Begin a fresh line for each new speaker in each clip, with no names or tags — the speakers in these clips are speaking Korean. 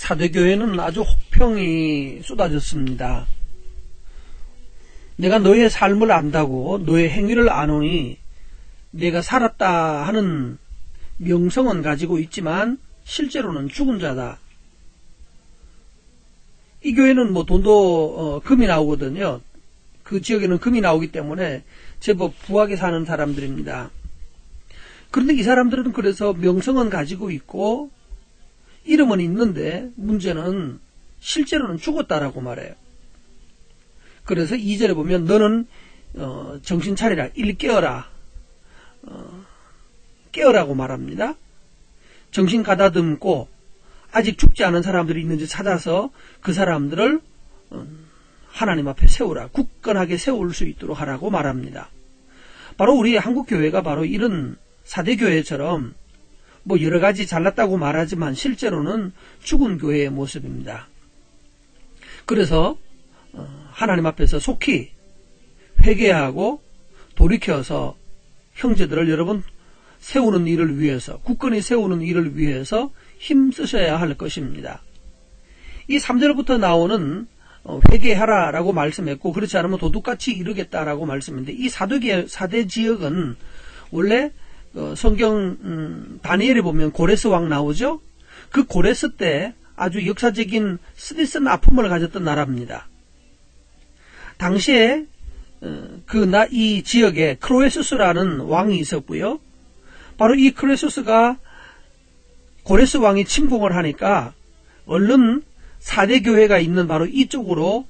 사대교회는 아주 혹평이 쏟아졌습니다. 내가 너의 삶을 안다고 너의 행위를 아노니 내가 살았다 하는 명성은 가지고 있지만 실제로는 죽은 자다. 이 교회는 뭐 돈도 금이 나오거든요. 그 지역에는 금이 나오기 때문에 제법 부하게 사는 사람들입니다. 그런데 이 사람들은 그래서 명성은 가지고 있고 이름은 있는데 문제는 실제로는 죽었다라고 말해요. 그래서 2절에 보면 너는 정신 차리라, 일 깨어라, 깨어라고 말합니다. 정신 가다듬고 아직 죽지 않은 사람들이 있는지 찾아서 그 사람들을 하나님 앞에 세우라, 굳건하게 세울 수 있도록 하라고 말합니다. 바로 우리 한국교회가 바로 이런 사대교회처럼 뭐 여러가지 잘났다고 말하지만 실제로는 죽은 교회의 모습입니다. 그래서 하나님 앞에서 속히 회개하고 돌이켜서 형제들을 여러분 세우는 일을 위해서, 굳건히 세우는 일을 위해서 힘쓰셔야 할 것입니다. 이 3절부터 나오는 회개하라 라고 말씀했고, 그렇지 않으면 도둑같이 이르겠다라고 말씀했는데, 이 사대 지역은 원래 성경 다니엘에 보면 고레스 왕 나오죠. 그 고레스 때 아주 역사적인 쓰디쓴 아픔을 가졌던 나라입니다. 당시에 이 지역에 크로에수스라는 왕이 있었고요. 바로 이 크로에수스가 고레스 왕이 침공을 하니까 얼른 사대교회가 있는 바로 이쪽으로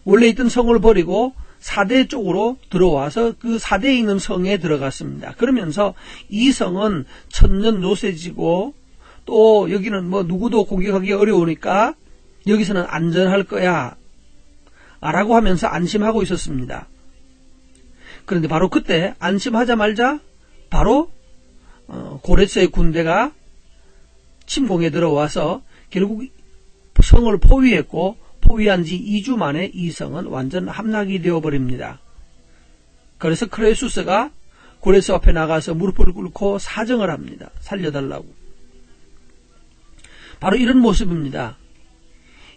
원래 있던 성을 버리고 사대 쪽으로 들어와서 그 사대에 있는 성에 들어갔습니다. 그러면서 이 성은 천년 요새지고 또 여기는 뭐 누구도 공격하기 어려우니까 여기서는 안전할 거야 라고 하면서 안심하고 있었습니다. 그런데 바로 그때 안심하자마자 바로 고레스의 군대가 침공에 들어와서 결국 성을 포위했고, 포위한 지 2주 만에 이 성은 완전 함락이 되어버립니다. 그래서 크레수스가 고레스 앞에 나가서 무릎을 꿇고 사정을 합니다. 살려달라고. 바로 이런 모습입니다.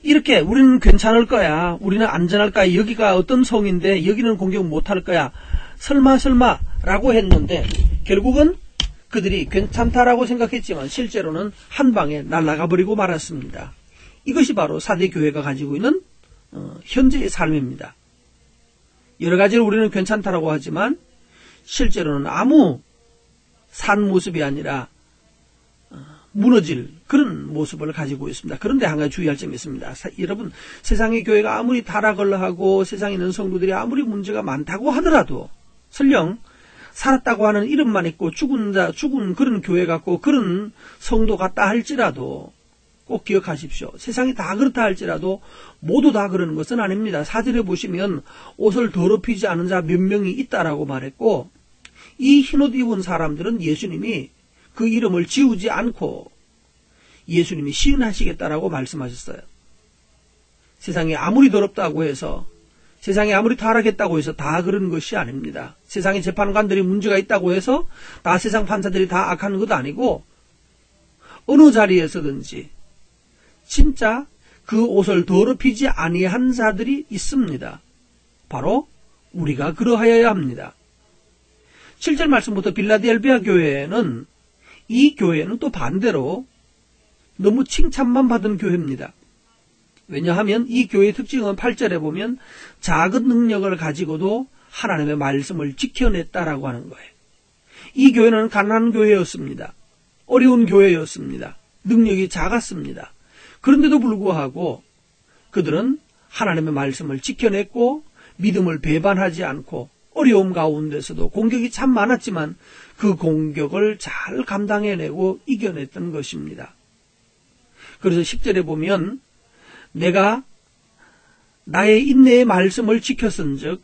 이렇게 우리는 괜찮을 거야, 우리는 안전할 거야, 여기가 어떤 성인데 여기는 공격 못할 거야, 설마 라고 했는데 결국은 그들이 괜찮다라고 생각했지만 실제로는 한 방에 날아가 버리고 말았습니다. 이것이 바로 사대교회가 가지고 있는 현재의 삶입니다. 여러 가지를 우리는 괜찮다라고 하지만 실제로는 아무 산 모습이 아니라 무너질 그런 모습을 가지고 있습니다. 그런데 한 가지 주의할 점이 있습니다. 여러분, 세상의 교회가 아무리 타락을 하고 세상에 있는 성도들이 아무리 문제가 많다고 하더라도 설령 살았다고 하는 이름만 있고 죽은 그런 교회 같고 그런 성도 같다 할지라도 꼭 기억하십시오. 세상이 다 그렇다 할지라도 모두 다 그러는 것은 아닙니다. 4절에 보시면 옷을 더럽히지 않은 자 몇 명이 있다라고 말했고, 이 흰옷 입은 사람들은 예수님이 그 이름을 지우지 않고 예수님이 시인하시겠다라고 말씀하셨어요. 세상이 아무리 더럽다고 해서, 세상이 아무리 타락했다고 해서 다 그런 것이 아닙니다. 세상의 재판관들이 문제가 있다고 해서 다 세상 판사들이 다 악한 것도 아니고, 어느 자리에서든지 진짜 그 옷을 더럽히지 아니한 자들이 있습니다. 바로 우리가 그러하여야 합니다. 7절 말씀부터 빌라델비아 교회는, 이 교회는 또 반대로 너무 칭찬만 받은 교회입니다. 왜냐하면 이 교회의 특징은 8절에 보면 작은 능력을 가지고도 하나님의 말씀을 지켜냈다라고 하는 거예요. 이 교회는 가난한 교회였습니다. 어려운 교회였습니다. 능력이 작았습니다. 그런데도 불구하고 그들은 하나님의 말씀을 지켜냈고 믿음을 배반하지 않고 어려움 가운데서도 공격이 참 많았지만 그 공격을 잘 감당해내고 이겨냈던 것입니다. 그래서 10절에 보면 내가 나의 인내의 말씀을 지켰은즉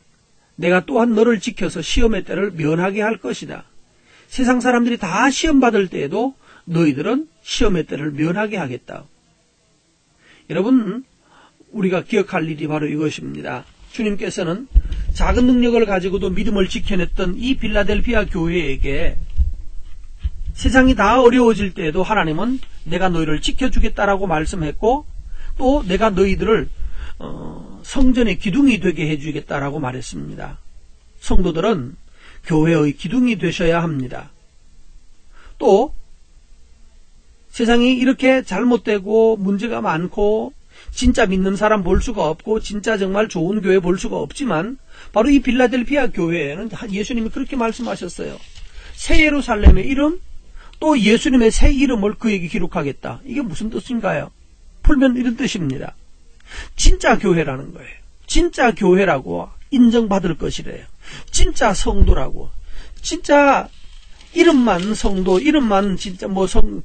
내가 또한 너를 지켜서 시험의 때를 면하게 할 것이다. 세상 사람들이 다 시험 받을 때에도 너희들은 시험의 때를 면하게 하겠다. 여러분, 우리가 기억할 일이 바로 이것입니다. 주님께서는 작은 능력을 가지고도 믿음을 지켜냈던 이 빌라델비아 교회에게 세상이 다 어려워질 때에도 하나님은 내가 너희를 지켜주겠다라고 말씀했고 또 내가 너희들을 성전의 기둥이 되게 해주겠다라고 말했습니다. 성도들은 교회의 기둥이 되셔야 합니다. 또 세상이 이렇게 잘못되고 문제가 많고 진짜 믿는 사람 볼 수가 없고 진짜 정말 좋은 교회 볼 수가 없지만 바로 이 빌라델피아 교회에는 예수님이 그렇게 말씀하셨어요. 새 예루살렘의 이름 또 예수님의 새 이름을 그에게 기록하겠다. 이게 무슨 뜻인가요? 풀면 이런 뜻입니다. 진짜 교회라는 거예요. 진짜 교회라고 인정받을 것이래요. 진짜 성도라고. 진짜 이름만 성도, 이름만 진짜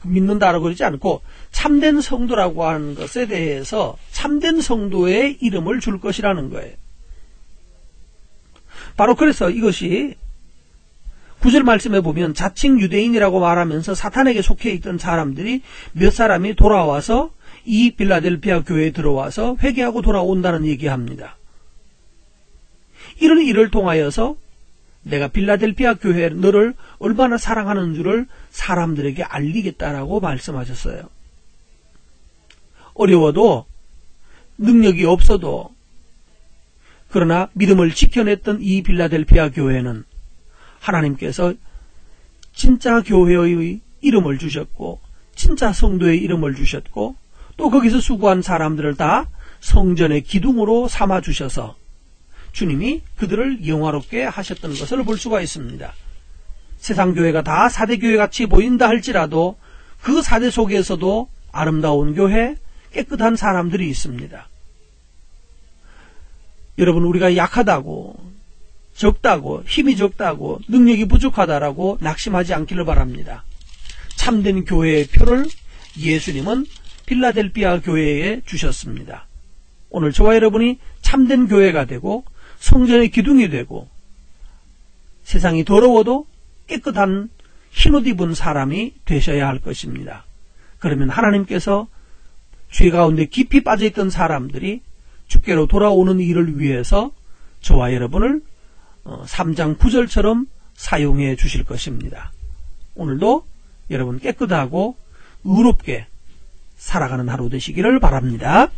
믿는다라고 그러지 않고 참된 성도라고 하는 것에 대해서 참된 성도의 이름을 줄 것이라는 거예요. 바로 그래서 이것이 9절 말씀에 보면 자칭 유대인이라고 말하면서 사탄에게 속해 있던 사람들이 몇 사람이 돌아와서 이 빌라델피아 교회에 들어와서 회개하고 돌아온다는 얘기합니다. 이런 일을 통하여서 내가 빌라델피아 교회 너를 얼마나 사랑하는 줄을 사람들에게 알리겠다라고 말씀하셨어요. 어려워도 능력이 없어도 그러나 믿음을 지켜냈던 이 빌라델피아 교회는 하나님께서 진짜 교회의 이름을 주셨고 진짜 성도의 이름을 주셨고 또 거기서 수고한 사람들을 다 성전의 기둥으로 삼아주셔서 주님이 그들을 영화롭게 하셨던 것을 볼 수가 있습니다. 세상 교회가 다 4대 교회 같이 보인다 할지라도 그 4대 속에서도 아름다운 교회, 깨끗한 사람들이 있습니다. 여러분, 우리가 약하다고, 적다고, 힘이 적다고, 능력이 부족하다라고 낙심하지 않기를 바랍니다. 참된 교회의 표를 예수님은 빌라델피아 교회에 주셨습니다. 오늘 저와 여러분이 참된 교회가 되고 성전의 기둥이 되고 세상이 더러워도 깨끗한 흰옷 입은 사람이 되셔야 할 것입니다. 그러면 하나님께서 죄 가운데 깊이 빠져있던 사람들이 주께로 돌아오는 일을 위해서 저와 여러분을 3장 9절처럼 사용해 주실 것입니다. 오늘도 여러분 깨끗하고 의롭게 살아가는 하루 되시기를 바랍니다.